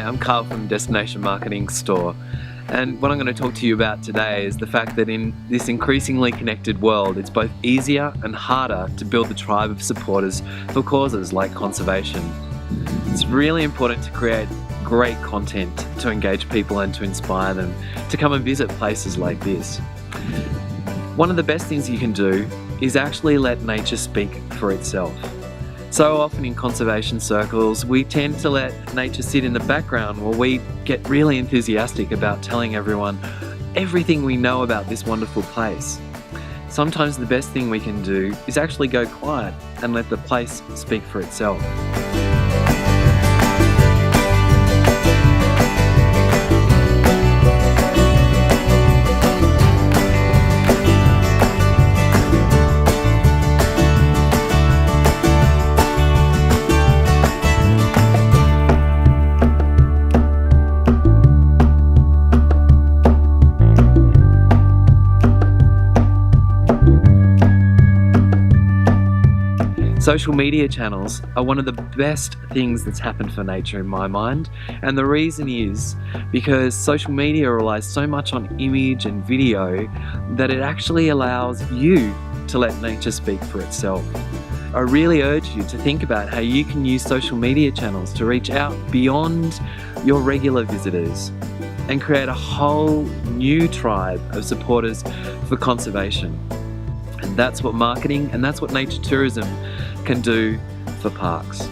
I'm Carl from Destination Marketing Store, and what I'm going to talk to you about today is the fact that in this increasingly connected world, it's both easier and harder to build the tribe of supporters for causes like conservation. It's really important to create great content to engage people and to inspire them to come and visit places like this. One of the best things you can do is actually let nature speak for itself. So often in conservation circles, we tend to let nature sit in the background while we get really enthusiastic about telling everyone everything we know about this wonderful place. Sometimes the best thing we can do is actually go quiet and let the place speak for itself. Social media channels are one of the best things that's happened for nature in my mind, and the reason is because social media relies so much on image and video that it actually allows you to let nature speak for itself. I really urge you to think about how you can use social media channels to reach out beyond your regular visitors and create a whole new tribe of supporters for conservation. And that's what marketing and that's what nature tourism can do for parks.